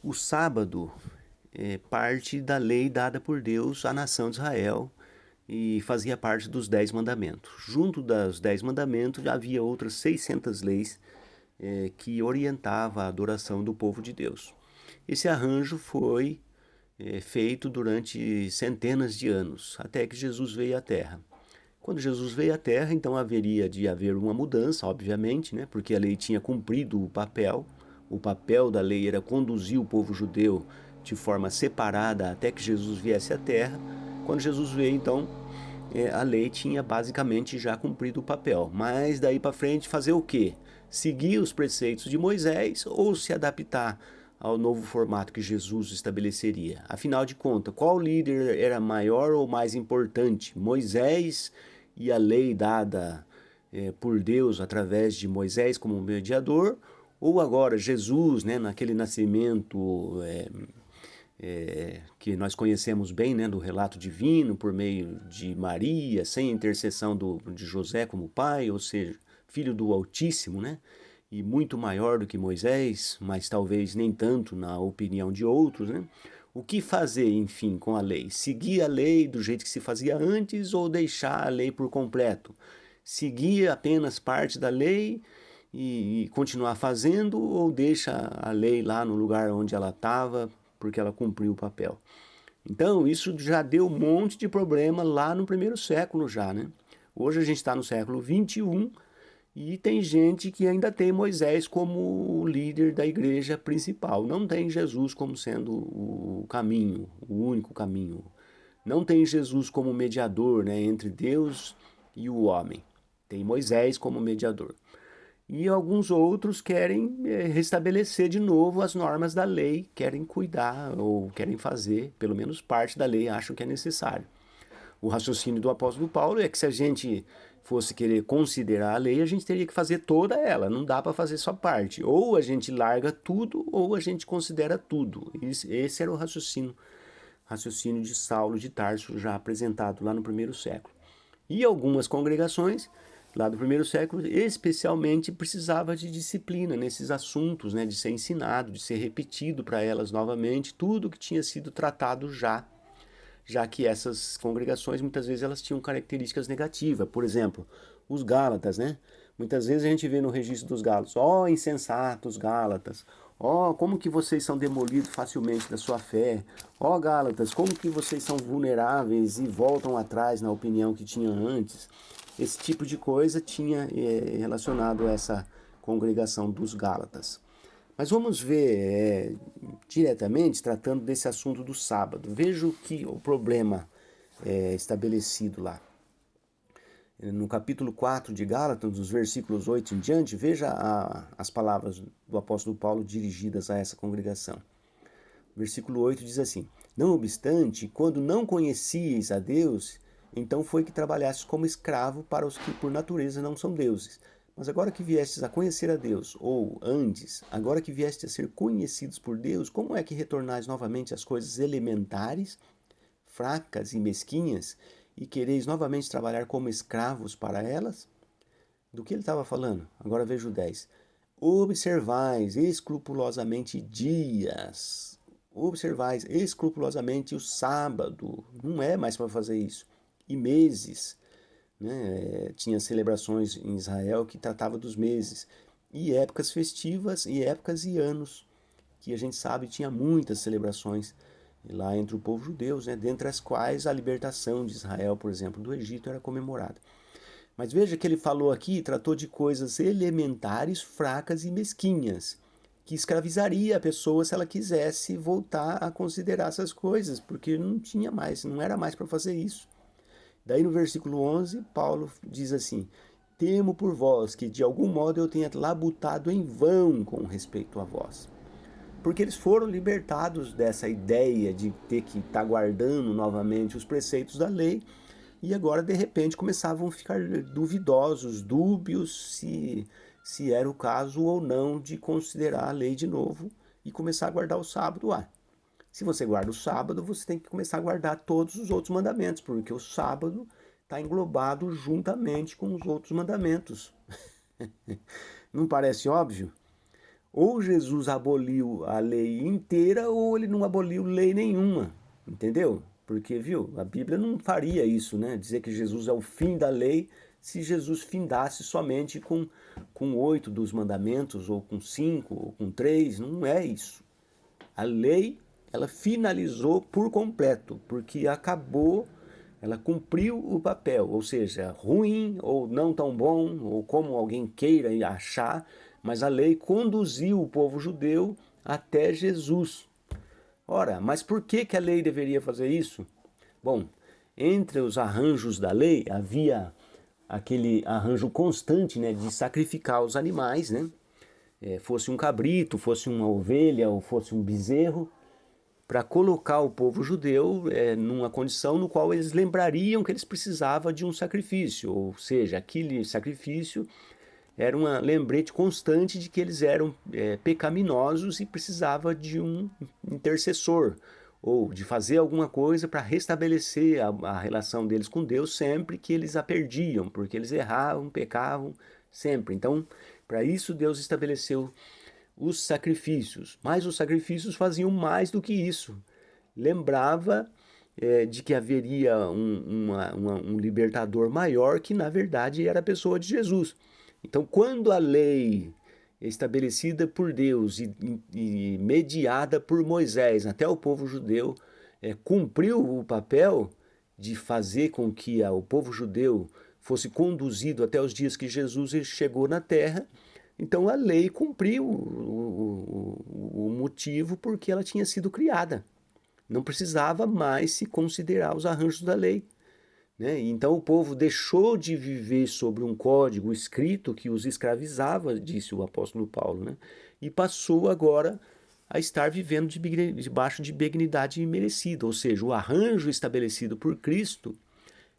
O sábado é parte da lei dada por Deus à nação de Israel e fazia parte dos 10 mandamentos. Junto dos 10 mandamentos havia outras 600 leis que orientavam a adoração do povo de Deus. Esse arranjo foi feito durante centenas de anos, até que Jesus veio à Terra. Quando Jesus veio à Terra, então haveria de haver uma mudança, obviamente, né? Porque a lei tinha cumprido o papel. O papel da lei era conduzir o povo judeu de forma separada até que Jesus viesse à Terra. Quando Jesus veio, então, a lei tinha basicamente já cumprido o papel. Mas daí para frente fazer o quê? Seguir os preceitos de Moisés ou se adaptar ao novo formato que Jesus estabeleceria. Afinal de contas, qual líder era maior ou mais importante? Moisés e a lei dada por Deus através de Moisés como mediador, ou agora Jesus, né, naquele nascimento que nós conhecemos bem, né, do relato divino por meio de Maria, sem a intercessão de José como pai, ou seja, filho do Altíssimo, né, e muito maior do que Moisés, mas talvez nem tanto na opinião de outros, né? O que fazer, enfim, com a lei? Seguir a lei do jeito que se fazia antes ou deixar a lei por completo? Seguir apenas parte da lei e continuar fazendo ou deixa a lei lá no lugar onde ela estava porque ela cumpriu o papel? Então, isso já deu um monte de problema lá no primeiro século já, né? Hoje a gente está no século 21 e tem gente que ainda tem Moisés como o líder da igreja principal. Não tem Jesus como sendo o caminho, o único caminho. Não tem Jesus como mediador, né, entre Deus e o homem. Tem Moisés como mediador. E alguns outros querem restabelecer de novo as normas da lei, querem cuidar ou querem fazer, pelo menos parte da lei, acham que é necessário. O raciocínio do apóstolo Paulo é que se a gente fosse querer considerar a lei, a gente teria que fazer toda ela, não dá para fazer só parte. Ou a gente larga tudo, ou a gente considera tudo. Esse era o raciocínio de Saulo de Tarso, já apresentado lá no primeiro século. E algumas congregações lá do primeiro século, especialmente, precisava de disciplina nesses assuntos, né, de ser ensinado, de ser repetido para elas novamente tudo que tinha sido tratado já que essas congregações muitas vezes elas tinham características negativas. Por exemplo, os Gálatas, né? Muitas vezes a gente vê no registro dos Gálatas, ó oh, insensatos Gálatas, ó oh, como que vocês são demolidos facilmente da sua fé, ó oh, Gálatas, como que vocês são vulneráveis e voltam atrás na opinião que tinham antes. Esse tipo de coisa tinha relacionado a essa congregação dos Gálatas. Mas vamos ver diretamente, tratando desse assunto do sábado. Veja que o problema estabelecido lá. No capítulo 4 de Gálatas, dos versículos 8 em diante, veja as palavras do apóstolo Paulo dirigidas a essa congregação. Versículo 8 diz assim: Não obstante, quando não conhecieis a Deus, então foi que trabalhastes como escravo para os que por natureza não são deuses. Mas agora que viestes a conhecer a Deus, ou antes, agora que viestes a ser conhecidos por Deus, como é que retornais novamente às coisas elementares, fracas e mesquinhas, e quereis novamente trabalhar como escravos para elas? Do que ele estava falando? Agora veja o 10. Observais escrupulosamente dias. Observais escrupulosamente o sábado. Não é mais para fazer isso. E meses. Né? Tinha celebrações em Israel que tratava dos meses. E épocas festivas e épocas e anos. Que a gente sabe tinha muitas celebrações lá entre o povo judeu, né? Dentre as quais a libertação de Israel, por exemplo, do Egito era comemorada. Mas veja que ele falou aqui, tratou de coisas elementares, fracas e mesquinhas, que escravizaria a pessoa se ela quisesse voltar a considerar essas coisas, porque não tinha mais, não era mais para fazer isso. Daí no versículo 11, Paulo diz assim: Temo por vós que de algum modo eu tenha labutado em vão com respeito a vós. Porque eles foram libertados dessa ideia de ter que estar guardando novamente os preceitos da lei e agora de repente começavam a ficar duvidosos, dúbios se era o caso ou não de considerar a lei de novo e começar a guardar o sábado. Se você guarda o sábado, você tem que começar a guardar todos os outros mandamentos, porque o sábado está englobado juntamente com os outros mandamentos. Não parece óbvio? ou Jesus aboliu a lei inteira ou ele não aboliu lei nenhuma, entendeu? Porque, viu, a Bíblia não faria isso, né? Dizer que Jesus é o fim da lei se Jesus findasse somente com 8 dos mandamentos, ou com 5, ou com 3, não é isso. A lei, ela finalizou por completo, porque acabou, ela cumpriu o papel, ou seja, ruim ou não tão bom, ou como alguém queira achar, mas a lei conduziu o povo judeu até Jesus. Ora, mas por que que a lei deveria fazer isso? Bom, entre os arranjos da lei havia aquele arranjo constante, né, de sacrificar os animais, né? Fosse um cabrito, fosse uma ovelha ou fosse um bezerro, para colocar o povo judeu numa condição no qual eles lembrariam que eles precisavam de um sacrifício, ou seja, aquele sacrifício era um lembrete constante de que eles eram pecaminosos e precisava de um intercessor, ou de fazer alguma coisa para restabelecer a relação deles com Deus sempre que eles a perdiam, porque eles erravam, pecavam sempre. Então, para isso Deus estabeleceu os sacrifícios, mas os sacrifícios faziam mais do que isso. Lembrava de que haveria um libertador maior, que na verdade era a pessoa de Jesus. Então, quando a lei estabelecida por Deus e mediada por Moisés até o povo judeu cumpriu o papel de fazer com que o povo judeu fosse conduzido até os dias que Jesus chegou na terra, então a lei cumpriu o motivo porque ela tinha sido criada. Não precisava mais se considerar os arranjos da lei. Né? Então o povo deixou de viver sobre um código escrito que os escravizava, disse o apóstolo Paulo, né? E passou agora a estar vivendo debaixo de benignidade imerecida, ou seja, o arranjo estabelecido por Cristo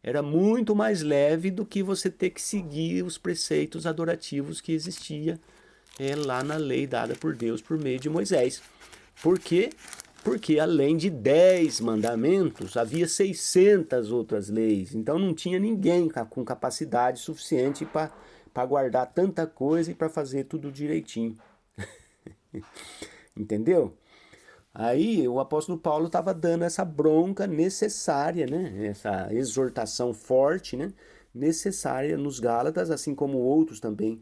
era muito mais leve do que você ter que seguir os preceitos adorativos que existia lá na lei dada por Deus por meio de Moisés. Por quê? Porque além de 10 mandamentos, havia 600 outras leis. Então não tinha ninguém com capacidade suficiente para guardar tanta coisa e para fazer tudo direitinho. Entendeu? Aí o apóstolo Paulo estava dando essa bronca necessária, né? Essa exortação forte, né? Necessária nos Gálatas, assim como outros também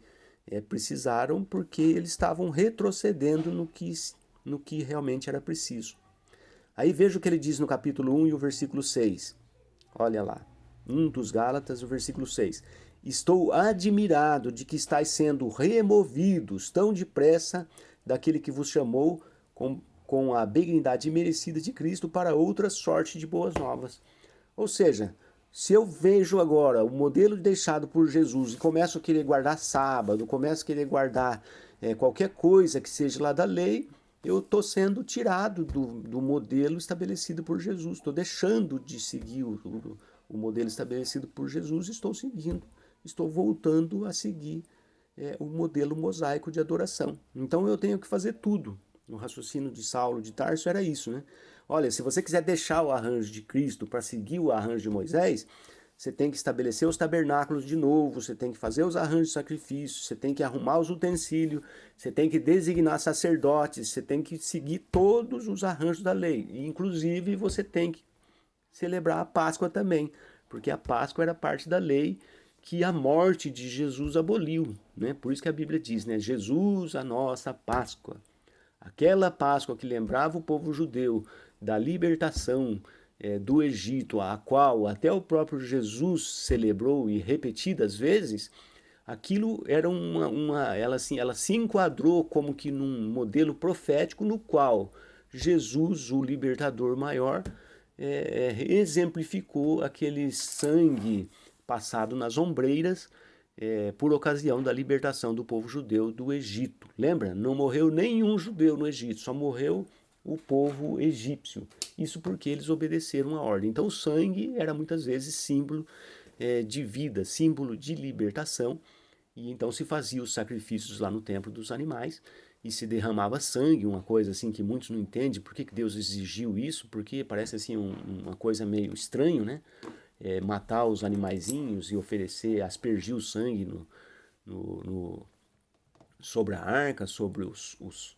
precisaram, porque eles estavam retrocedendo no que realmente era preciso. Aí veja o que ele diz no capítulo 1 e o versículo 6. Olha lá, 1 dos Gálatas, o versículo 6. Estou admirado de que estáis sendo removidos tão depressa daquele que vos chamou com a benignidade merecida de Cristo para outra sorte de boas novas. Ou seja, se eu vejo agora o modelo deixado por Jesus e começo a querer guardar sábado, começo a querer guardar qualquer coisa que seja lá da lei, eu estou sendo tirado do modelo estabelecido por Jesus. Estou deixando de seguir o modelo estabelecido por Jesus e estou seguindo, estou voltando a seguir o modelo mosaico de adoração. Então eu tenho que fazer tudo. No raciocínio de Saulo de Tarso era isso, né? Olha, se você quiser deixar o arranjo de Cristo para seguir o arranjo de Moisés, você tem que estabelecer os tabernáculos de novo, você tem que fazer os arranjos de sacrifício, você tem que arrumar os utensílios, você tem que designar sacerdotes, você tem que seguir todos os arranjos da lei. E, inclusive, você tem que celebrar a Páscoa também, porque a Páscoa era parte da lei que a morte de Jesus aboliu, né? Por isso que a Bíblia diz, né? Jesus, a nossa Páscoa. Aquela Páscoa que lembrava o povo judeu da libertação do Egito, a qual até o próprio Jesus celebrou e repetidas vezes, aquilo era ela se enquadrou como que num modelo profético no qual Jesus, o libertador maior, exemplificou aquele sangue passado nas ombreiras por ocasião da libertação do povo judeu do Egito. Lembra? Não morreu nenhum judeu no Egito, só morreu o povo egípcio. Isso porque eles obedeceram a ordem. Então o sangue era muitas vezes símbolo de vida, símbolo de libertação. E então se fazia os sacrifícios lá no templo dos animais e se derramava sangue, uma coisa assim que muitos não entendem. Por que Deus exigiu isso? Porque parece assim uma coisa meio estranho, né? Matar os animaizinhos e oferecer, aspergir o sangue sobre a arca, sobre os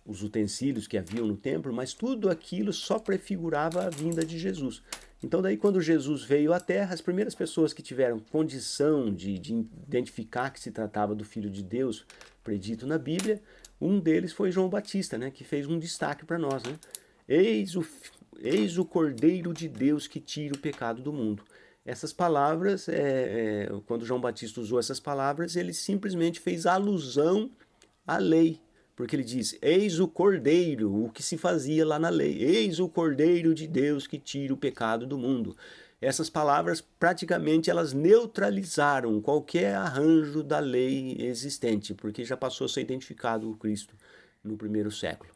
utensílios que haviam no templo, mas tudo aquilo só prefigurava a vinda de Jesus. Então daí quando Jesus veio à Terra, as primeiras pessoas que tiveram condição de identificar que se tratava do Filho de Deus predito na Bíblia, um deles foi João Batista, né, que fez um destaque para nós, né? Eis o Cordeiro de Deus que tira o pecado do mundo. Essas palavras, quando João Batista usou essas palavras, ele simplesmente fez alusão à lei, porque ele diz, eis o Cordeiro, o que se fazia lá na lei, eis o Cordeiro de Deus que tira o pecado do mundo. Essas palavras praticamente elas neutralizaram qualquer arranjo da lei existente, porque já passou a ser identificado o Cristo no primeiro século.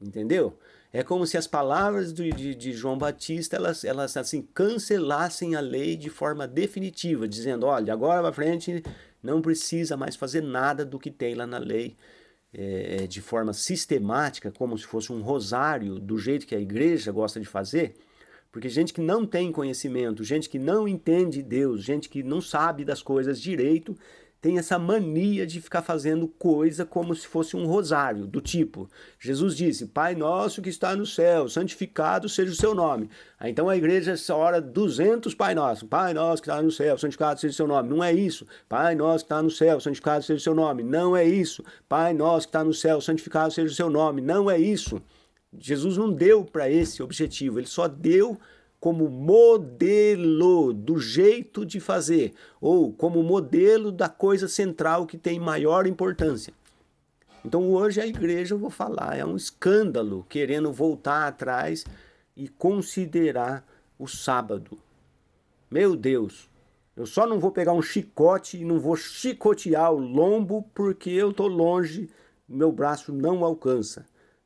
Entendeu? É como se as palavras de João Batista elas assim cancelassem a lei de forma definitiva, dizendo, olha, agora para frente não precisa mais fazer nada do que tem lá na lei, de forma sistemática, como se fosse um rosário, do jeito que a igreja gosta de fazer. Porque gente que não tem conhecimento, gente que não entende Deus, gente que não sabe das coisas direito, tem essa mania de ficar fazendo coisa como se fosse um rosário, do tipo, Jesus disse, Pai nosso que está no céu, santificado seja o seu nome. Aí, então a igreja ora 200 Pai nosso que está no céu, santificado seja o seu nome. Não é isso. Pai nosso que está no céu, santificado seja o seu nome. Não é isso. Pai nosso que está no céu, santificado seja o seu nome. Não é isso. Jesus não deu para esse objetivo, ele só deu como modelo do jeito de fazer, ou como modelo da coisa central que tem maior importância. Então hoje a igreja, eu vou falar, é um escândalo querendo voltar atrás e considerar o sábado. Meu Deus, eu só não vou pegar um chicote e não vou chicotear o lombo porque eu estou longe, meu braço não alcança.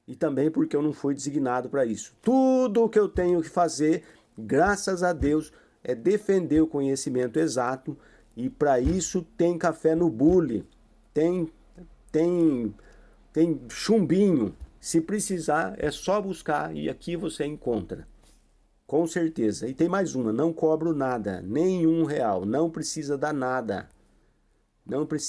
E também porque eu não fui designado para isso. Tudo o que eu tenho que fazer, graças a Deus, é defender o conhecimento exato. E para isso tem café no bule, tem chumbinho. Se precisar, é só buscar e aqui você encontra. Com certeza. E tem mais uma, não cobro nada, nem R$1, não precisa dar nada. Não precisa.